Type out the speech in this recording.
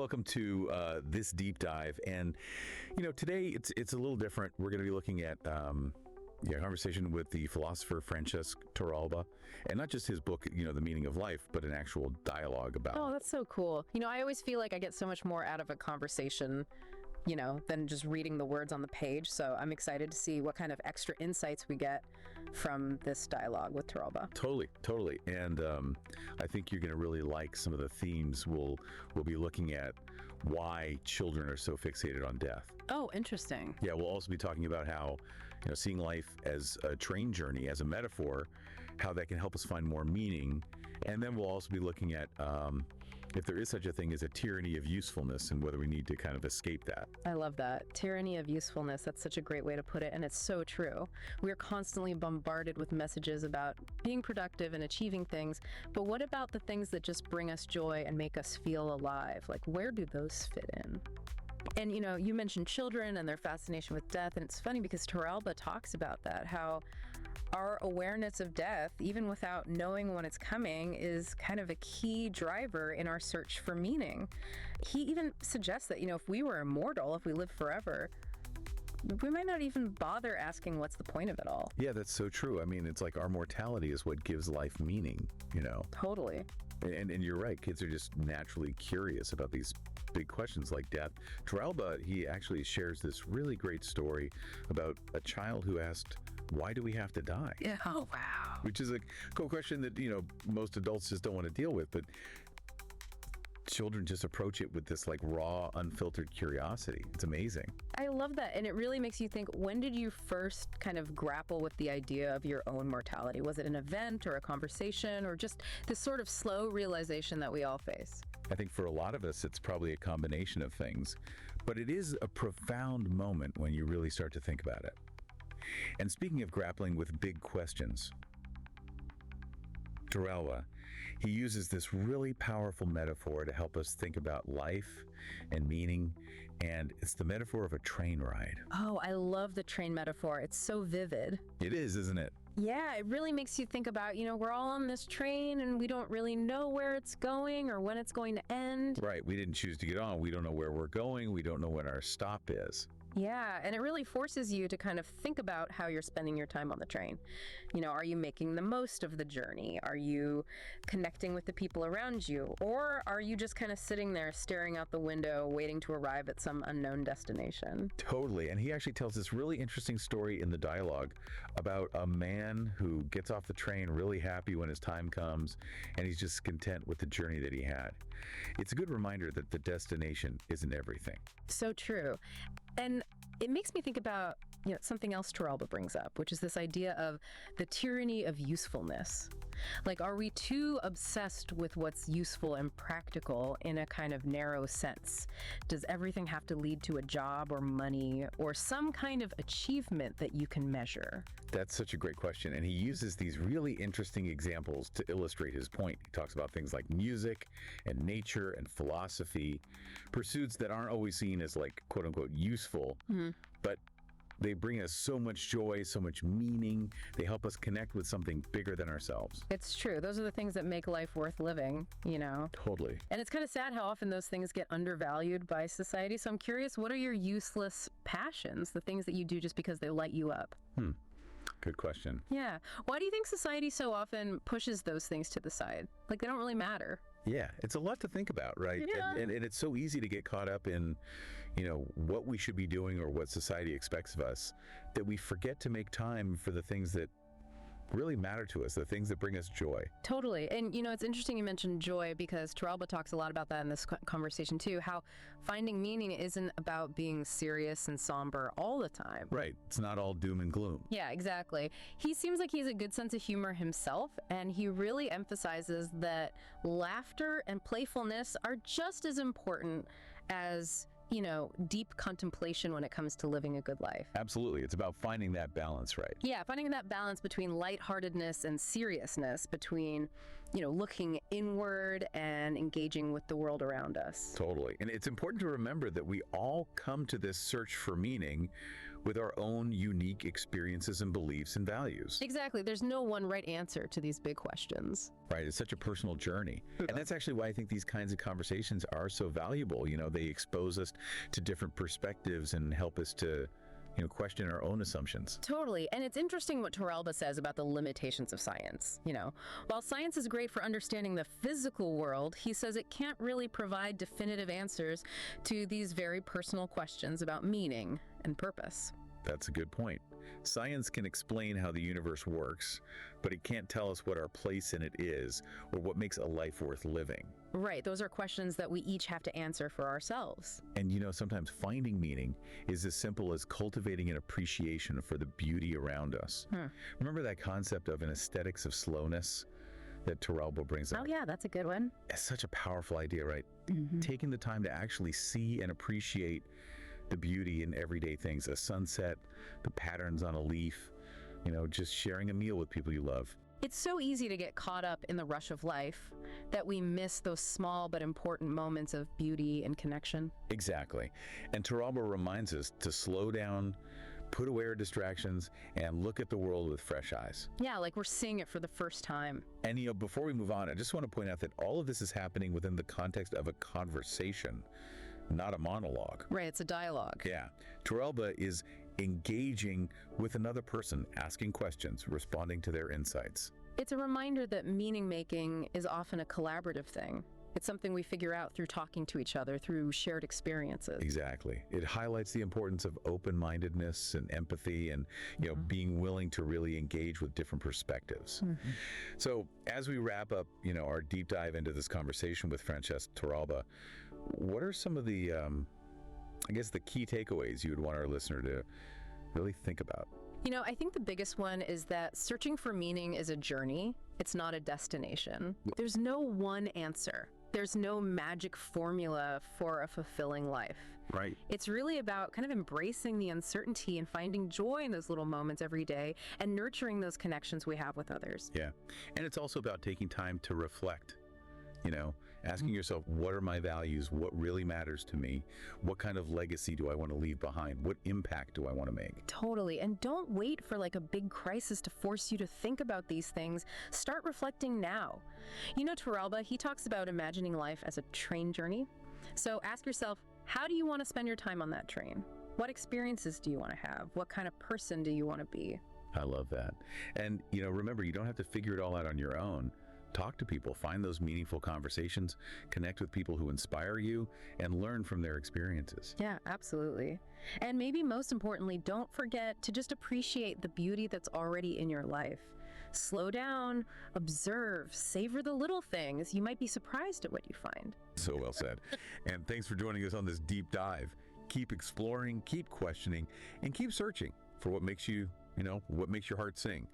welcome to this deep dive. And, today it's a little different. We're going to be looking at a conversation with the philosopher Francesc Torralba, and not just his book, The Meaning of Life, but an actual dialogue about. Oh, that's so cool. I always feel like I get so much more out of a conversation than just reading the words on the page. So I'm excited to see what kind of extra insights we get from this dialogue with Torralba. Totally. And I think you're going to really like some of the themes. We'll be looking at why children are so fixated on death. Oh, interesting. Yeah, we'll also be talking about how, seeing life as a train journey, as a metaphor, how that can help us find more meaning. And then we'll also be looking at if there is such a thing as a tyranny of usefulness and whether we need to kind of escape that. I love that. Tyranny of usefulness. That's such a great way to put it. And it's so true. We're constantly bombarded with messages about being productive and achieving things. But what about the things that just bring us joy and make us feel alive? Like, where do those fit in? And, you mentioned children and their fascination with death. And it's funny because Torralba talks about that, how our awareness of death, even without knowing when it's coming, is kind of a key driver in our search for meaning. He even suggests that, if we were immortal, if we lived forever, we might not even bother asking what's the point of it all. Yeah, that's so true. I mean, it's like our mortality is what gives life meaning, Totally. And you're right. Kids are just naturally curious about these big questions like death. Torralba, he actually shares this really great story about a child who asked, why do we have to die? Yeah. Oh, wow. Which is a cool question that, most adults just don't want to deal with. But children just approach it with this raw, unfiltered curiosity. It's amazing. I love that. And it really makes you think, when did you first kind of grapple with the idea of your own mortality? Was it an event or a conversation or just this sort of slow realization that we all face? I think for a lot of us, it's probably a combination of things, but it is a profound moment when you really start to think about it. And speaking of grappling with big questions, Torralba, he uses this really powerful metaphor to help us think about life and meaning, and it's the metaphor of a train ride. Oh, I love the train metaphor. It's so vivid. It is, isn't it? Yeah, it really makes you think about, we're all on this train and we don't really know where it's going or when it's going to end. Right, we didn't choose to get on. We don't know where we're going. We don't know when our stop is. Yeah, and it really forces you to kind of think about how you're spending your time on the train. Are you making the most of the journey? Are you connecting with the people around you? Or are you just kind of sitting there staring out the window, waiting to arrive at some unknown destination? Totally. And he actually tells this really interesting story in the dialogue about a man who gets off the train really happy when his time comes, and he's just content with the journey that he had. It's a good reminder that the destination isn't everything. So true. And it makes me think about something else Torralba brings up, which is this idea of the tyranny of usefulness. Like, are we too obsessed with what's useful and practical in a kind of narrow sense? Does everything have to lead to a job or money or some kind of achievement that you can measure? That's such a great question. And he uses these really interesting examples to illustrate his point. He talks about things like music and nature and philosophy, pursuits that aren't always seen as quote unquote useful, but they bring us so much joy, so much meaning. They help us connect with something bigger than ourselves. It's true. Those are the things that make life worth living, Totally. And it's kind of sad how often those things get undervalued by society. So I'm curious, what are your useless passions, the things that you do just because they light you up? Good question. Yeah. Why do you think society so often pushes those things to the side? They don't really matter. Yeah, it's a lot to think about, right? Yeah. And it's so easy to get caught up in, what we should be doing or what society expects of us, that we forget to make time for the things that really matter to us, the things that bring us joy. Totally. And, it's interesting you mentioned joy because Torralba talks a lot about that in this conversation too, how finding meaning isn't about being serious and somber all the time. Right. It's not all doom and gloom. Yeah, exactly. He seems like he has a good sense of humor himself, and he really emphasizes that laughter and playfulness are just as important as deep contemplation when it comes to living a good life. Absolutely. It's about finding that balance, right? Yeah, finding that balance between lightheartedness and seriousness, between, looking inward and engaging with the world around us. Totally. And it's important to remember that we all come to this search for meaning with our own unique experiences and beliefs and values. Exactly. There's no one right answer to these big questions. Right. It's such a personal journey. And that's actually why I think these kinds of conversations are so valuable. They expose us to different perspectives and help us to question our own assumptions. Totally. And it's interesting what Torralba says about the limitations of science. While science is great for understanding the physical world, he says it can't really provide definitive answers to these very personal questions about meaning and purpose. That's a good point. Science can explain how the universe works, but it can't tell us what our place in it is or what makes a life worth living. Right. Those are questions that we each have to answer for ourselves. And sometimes finding meaning is as simple as cultivating an appreciation for the beauty around us. Remember that concept of an aesthetics of slowness that Torralba brings up? Oh, yeah, that's a good one. It's such a powerful idea, right? Taking the time to actually see and appreciate the beauty in everyday things, a sunset, the patterns on a leaf, just sharing a meal with people you love. It's so easy to get caught up in the rush of life that we miss those small but important moments of beauty and connection. Exactly. And Torralba reminds us to slow down, put away our distractions, and look at the world with fresh eyes. Yeah, like we're seeing it for the first time. And before we move on, I just want to point out that all of this is happening within the context of a conversation, not a monologue. Right, it's a dialogue. Yeah. Torralba is engaging with another person, asking questions, responding to their insights. It's a reminder that meaning making is often a collaborative thing. It's something we figure out through talking to each other, through shared experiences. Exactly. It highlights the importance of open-mindedness and empathy and, being willing to really engage with different perspectives. So as we wrap up, our deep dive into this conversation with Francesc Torralba, what are some of the, the key takeaways you would want our listener to really think about? I think the biggest one is that searching for meaning is a journey. It's not a destination. There's no one answer. There's no magic formula for a fulfilling life. Right. It's really about kind of embracing the uncertainty and finding joy in those little moments every day and nurturing those connections we have with others. Yeah. And it's also about taking time to reflect, asking yourself, what are my values? What really matters to me? What kind of legacy do I want to leave behind? What impact do I want to make? Totally. And don't wait for like a big crisis to force you to think about these things. Start reflecting now. Torralba, he talks about imagining life as a train journey. So ask yourself, how do you want to spend your time on that train? What experiences do you want to have? What kind of person do you want to be? I love that. And, remember, you don't have to figure it all out on your own. Talk to people, find those meaningful conversations, connect with people who inspire you, and learn from their experiences. Yeah, absolutely. And maybe most importantly, don't forget to just appreciate the beauty that's already in your life. Slow down, observe, savor the little things. You might be surprised at what you find. So well said. And thanks for joining us on this deep dive. Keep exploring, keep questioning, and keep searching for what makes you, what makes your heart sing.